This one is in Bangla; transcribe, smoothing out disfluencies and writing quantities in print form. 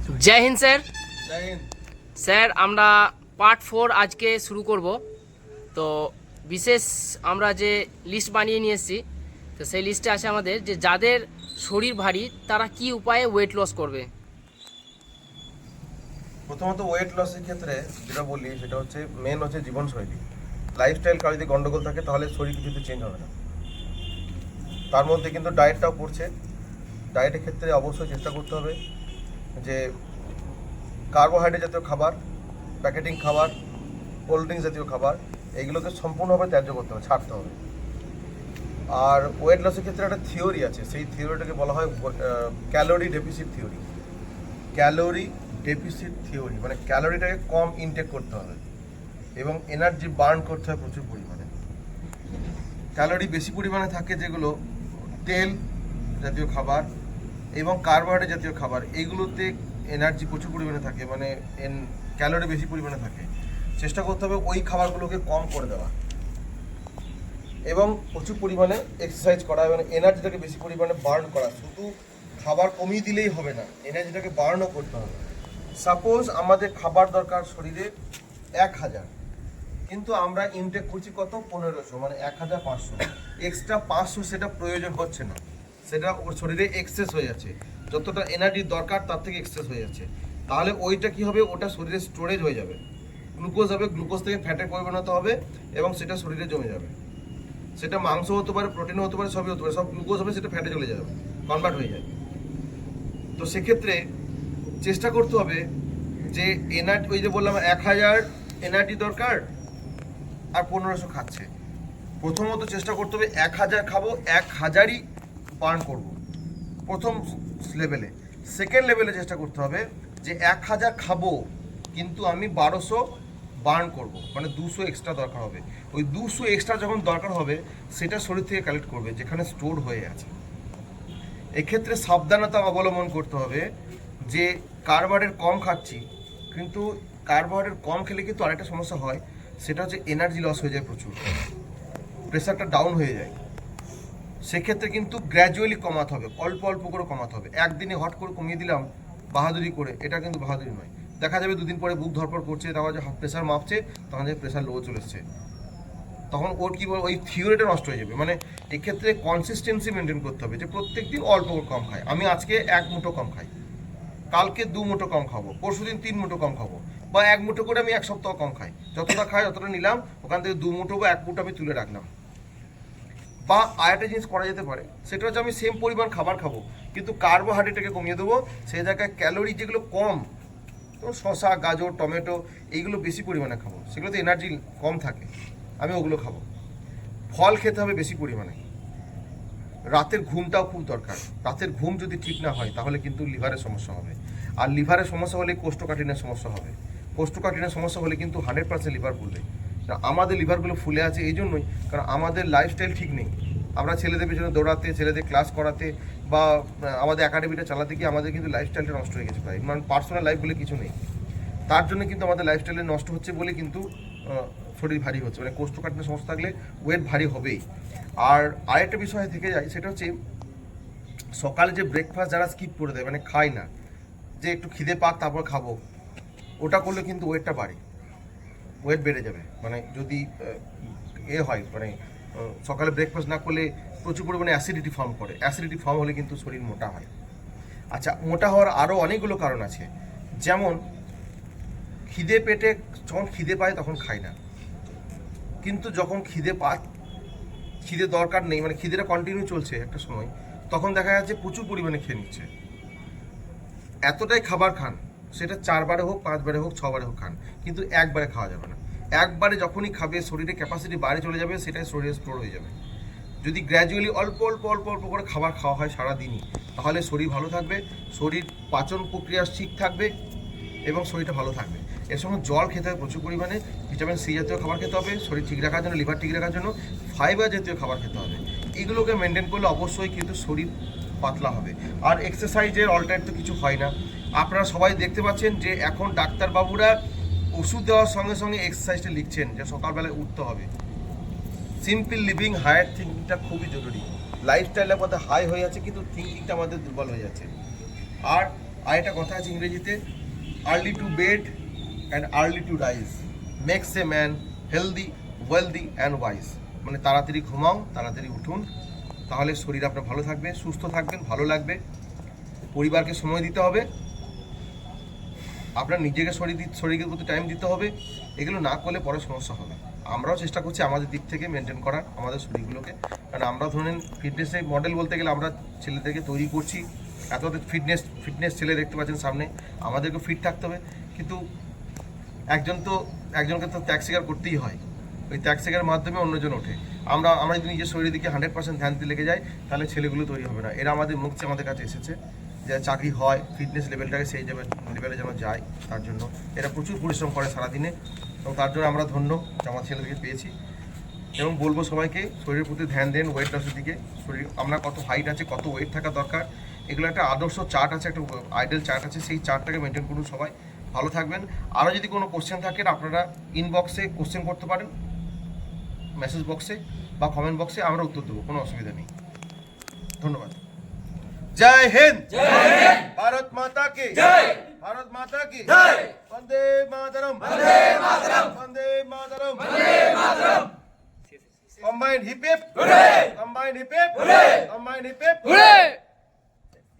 जय हिंद सर। जय हिंद স্যার আমরা পার্ট 4 আজকে শুরু করব। তো বিশেষ আমরা যে লিস্ট বানিয়ে নিয়ে এসেছি, তো সেই লিস্টে আছে আমাদের যে যাদের শরীর ভারী তারা কি উপায়ে ওয়েট লস করবে। প্রথমত ওয়েট লসের ক্ষেত্রে যেটা বলি সেটা হচ্ছে মেন হচ্ছে জীবনশৈলী। লাইফস্টাইল কারো যদি গন্ডগোল থাকে তাহলে শরীর কিছুতে চেঞ্জ হবে না। তার মধ্যে কিন্তু ডায়েটটাও পড়ছে। ডায়েটের ক্ষেত্রে অবশ্যই চেষ্টা করতে হবে যে কার্বোহাইড্রেট জাতীয় খাবার, প্যাকেটিং খাবার, কোল্ড ড্রিঙ্কস জাতীয় খাবার এইগুলোকে সম্পূর্ণভাবে ত্যায্য করতে হবে, ছাড়তে হবে। আর ওয়েট লসের ক্ষেত্রে একটা থিওরি আছে, সেই থিওরিটাকে বলা হয় calorie deficit theory. Calorie deficit theory মানে ক্যালোরিটাকে কম ইনটেক করতে হবে এবং এনার্জি বার্ন করতে হয় প্রচুর পরিমাণে। ক্যালোরি বেশি পরিমাণে থাকে যেগুলো তেল জাতীয় খাবার এবং কার্বোহাইড্রেট জাতীয় খাবার, এইগুলোতে এনার্জি প্রচুর পরিমাণে থাকে, মানে ক্যালোরি বেশি পরিমাণে থাকে। চেষ্টা করতে হবে ওই খাবারগুলোকে কম করে দেওয়া এবং প্রচুর পরিমাণে এক্সারসাইজ করা এবং এনার্জিটাকে বেশি পরিমাণে বার্ন করা। শুধু খাবার কমিয়ে দিলেই হবে না, এনার্জিটাকে বার্নও করতে হবে। সাপোজ আমাদের খাবার দরকার শরীরে 1000, কিন্তু আমরা ইনটেক করছি কত 1500, মানে 1500। এক্সট্রা 500 সেটা প্রয়োজন হচ্ছে না, সেটা ওর শরীরে এক্সেস হয়ে যাচ্ছে। যতটা এনার্জি দরকার তার থেকে এক্সেস হয়ে যাচ্ছে। তাহলে ওইটা কি হবে, ওটা শরীরে স্টোরেজ হয়ে যাবে, গ্লুকোজ হবে, গ্লুকোজ থেকে ফ্যাটে পরিণত হবে এবং সেটা শরীরে জমে যাবে। সেটা মাংস হতে পারে, প্রোটিন হতে পারে, সবই হতে পারে, সব গ্লুকোজ হবে, সেটা ফ্যাটে চলে যাবে, কনভার্ট হয়ে যায়। তো সেক্ষেত্রে চেষ্টা করতে হবে যে এনার্জি, ওই যে বললাম 1000 এনার্জি দরকার আর 1500 খাচ্ছে, প্রথমত চেষ্টা করতে হবে 1000 খাবো, 1000ই বার্ন করব প্রথম লেভেলে। সেকেন্ড লেভেলে চেষ্টা করতে হবে যে 1000 খাবো কিন্তু আমি 1200 বার্ন করব, মানে 200 এক্সট্রা দরকার হবে। ওই 200 এক্সট্রা যখন দরকার হবে সেটা শরীর থেকে কালেক্ট করবে যেখানে স্টোর হয়ে আছে। এক্ষেত্রে সাবধানতা অবলম্বন করতে হবে যে কার্বোহাইড্রেট কম খাচ্ছি, কিন্তু কার্বোহাইড্রেট কম খেলে কিন্তু আরেকটা সমস্যা হয়, সেটা হচ্ছে এনার্জি লস হয়ে যায় প্রচুর, প্রেশারটা ডাউন হয়ে যায়। সেক্ষেত্রে কিন্তু গ্র্যাজুয়ালি কমাতে হবে, অল্প অল্প করে কমাতে হবে। একদিনে হট করে কমিয়ে দিলাম বাহাদুরি করে, এটা কিন্তু বাহাদুরি নয়। দেখা যাবে দুদিন পরে বুক ধরপড় করছে, তারপর যে প্রেশার মাপছে তখন যে প্রেশার লো চলে এসছে, তখন ওর কী বল, ওই থিওরিটা নষ্ট হয়ে যাবে। মানে এক্ষেত্রে কনসিস্টেন্সি মেনটেন করতে হবে যে প্রত্যেক দিন অল্প কম খাই। আমি আজকে 1 মুঠো কম খাই, কালকে 2 মুঠো কম খাবো, পরশুদিন 3 মুঠো কম খাবো, বা 1 মুঠো করে আমি 1 সপ্তাহ কম খাই। যতটা খাই যতটা নিলাম, ওখান থেকে 2 মুঠো বা 1 মুঠো আমি তুলে রাখলাম। বা আরেকটা জিনিস করা যেতে পারে, সেটা হচ্ছে আমি সেম পরিমাণ খাবার খাবো কিন্তু কার্বোহাইড্রেটটাকে কমিয়ে দেবো, সেই জায়গায় ক্যালোরি যেগুলো কম, তো শসা, গাজর, টমেটো এইগুলো বেশি পরিমাণে খাবো, সেগুলোতে এনার্জি কম থাকে, আমি ওগুলো খাবো। ফল খেতে হবে বেশি পরিমাণে। রাতের ঘুমটাও খুব দরকার। রাতের ঘুম যদি ঠিক না হয় তাহলে কিন্তু লিভারের সমস্যা হবে, আর লিভারের সমস্যা হলে কোষ্ঠকাঠিন্যের সমস্যা হবে। কোষ্ঠকাঠিন্যের সমস্যা হলে কিন্তু 100% লিভার ফুলবে। আমাদের লিভারগুলো ফুলে আছে এই জন্যই কারণ আমাদের লাইফস্টাইল ঠিক নেই। আমরা ছেলেদের পেছনে দৌড়াতে, ছেলেদের ক্লাস করাতে বা আমাদের একাডেমিটা চালাতে গিয়ে আমাদের কিন্তু লাইফস্টাইলটা নষ্ট হয়ে গেছে প্রায়, মানে পার্সোনাল লাইফ বলে কিছু নেই। তার জন্য কিন্তু আমাদের লাইফস্টাইলে নষ্ট হচ্ছে বলে কিন্তু শরীর ভারী হচ্ছে, মানে কোষ্ঠকাঠিন্যের সমস্যা থাকলে ওয়েট ভারী হবেই। আর আরেকটা বিষয় থেকে যায়, সেটা হচ্ছে সকালে যে ব্রেকফাস্ট যারা স্কিপ করে দেয়, মানে খায় না, যে একটু খিদে পাক তারপর খাবো, ওটা করলে কিন্তু ওয়েটটা বাড়ে, ওয়েট বেড়ে যাবে। মানে যদি হয়, মানে সকালে ব্রেকফাস্ট না করলে প্রচুর পরিমাণে অ্যাসিডিটি ফর্ম করে, অ্যাসিডিটি ফর্ম হলে কিন্তু শরীর মোটা হয়। আচ্ছা, মোটা হওয়ার আরও অনেকগুলো কারণ আছে, যেমন খিদে পেটে, যখন খিদে পায় তখন খাই না, কিন্তু যখন খিদে দরকার নেই, মানে খিদেটা কন্টিনিউ চলছে একটা সময়, তখন দেখা যাচ্ছে প্রচুর পরিমাণে খেয়ে নিচ্ছে। এতটাই খাবার খান, সেটা 4 বারে হোক, 5 বারে হোক, 6 বারে হোক খান, কিন্তু একবারে খাওয়া যাবে না। একবারে যখনই খাবে শরীরে ক্যাপাসিটি বাইরে চলে যাবে, সেটাই শরীরে স্টোর হয়ে যাবে। যদি গ্র্যাজুয়ালি অল্প অল্প অল্প অল্প করে খাবার খাওয়া হয় সারাদিনই, তাহলে শরীর ভালো থাকবে, শরীর পাচন প্রক্রিয়া ঠিক থাকবে এবং শরীরটা ভালো থাকবে। এর সঙ্গে জল খেতে হবে প্রচুর পরিমাণে, ভিটামিন সি জাতীয় খাবার খেতে হবে শরীর ঠিক রাখার জন্য, লিভার ঠিক রাখার জন্য, ফাইবার জাতীয় খাবার খেতে হবে। এগুলোকে মেনটেন করলে অবশ্যই কিন্তু শরীর পাতলা হবে। আর এক্সারসাইজের অল্টারনেট তো কিছু হয় না। আপনারা সবাই দেখতে পাচ্ছেন যে এখন ডাক্তারবাবুরা ওষুধ দেওয়ার সঙ্গে সঙ্গে এক্সারসাইজটা লিখছেন যে সকালবেলায় উঠতে হবে। সিম্পল লিভিং, হায়ার থিঙ্কিংটা খুবই জরুরি। লাইফস্টাইলের মধ্যে হাই হয়ে যাচ্ছে কিন্তু থিঙ্কিংটা আমাদের দুর্বল হয়ে যাচ্ছে। আর আর একটা কথা আছে ইংরেজিতে, early to bed and early to rise makes a man healthy wealthy and wise. মানে তাড়াতাড়ি ঘুমাও, তাড়াতাড়ি উঠুন, তাহলে শরীর আপনার ভালো থাকবে, সুস্থ থাকবেন, ভালো লাগবে। পরিবারকে সময় দিতে হবে, আপনার নিজেকে শরীরের প্রতি টাইম দিতে হবে। এগুলো না করলে পরে সমস্যা হবে। আমরাও চেষ্টা করছি আমাদের দিক থেকে মেনটেন করার আমাদের শরীরগুলোকে, কারণ আমরা ধরেন ফিটনেসের মডেল বলতে গেলে আমরা ছেলেদেরকে তৈরি করছি, এত ফিটনেস ছেলে দেখতে পাচ্ছেন সামনে, আমাদেরকে ফিট থাকতে হবে। কিন্তু একজনকে তো ত্যাগ স্বীকার করতেই হয়, ওই ত্যাগ স্বীকারের মাধ্যমে অন্যজন ওঠে। আমরা যদি নিজের শরীরের দিকে 100% ধ্যান দিতে লেগে যাই, তাহলে ছেলেগুলো তৈরি হবে না। এরা আমাদের মুখ চেয়ে আমাদের কাছে এসেছে যে চাকরি হয়, ফিটনেস লেভেলটাকে সেই লেভেলে যেন যায়, তার জন্য এরা প্রচুর পরিশ্রম করে সারাদিনে, এবং তার জন্য আমরা ধন্য যে আমার ছেলেদেরকে পেয়েছি। এবং বলবো সবাইকে শরীরের প্রতি ধ্যান দেন, ওয়েট লসের দিকে। শরীর আমরা কত হাইট আছে, কত ওয়েট থাকা দরকার, এগুলো একটা আদর্শ চার্ট আছে, একটা আইডেল চার্ট আছে, সেই চার্টটাকে মেনটেন করুন। সবাই ভালো থাকবেন। আরও যদি কোনো কোশ্চেন থাকে আপনারা ইনবক্সে কোশ্চেন করতে পারেন, মেসেজ বক্সে বা কমেন্ট বক্সে, আমরা উত্তর দেবো, কোনো অসুবিধা নেই। ধন্যবাদ। জয় হিন্দ, ভারত মাতা কি জয়, ভারত মাতা কি জয়, Vande Mataram, Vande Mataram, Vande Mataram, Vande Mataram. Combined hip hip hurray, combined hip hip hurray, combined hip hip hurray.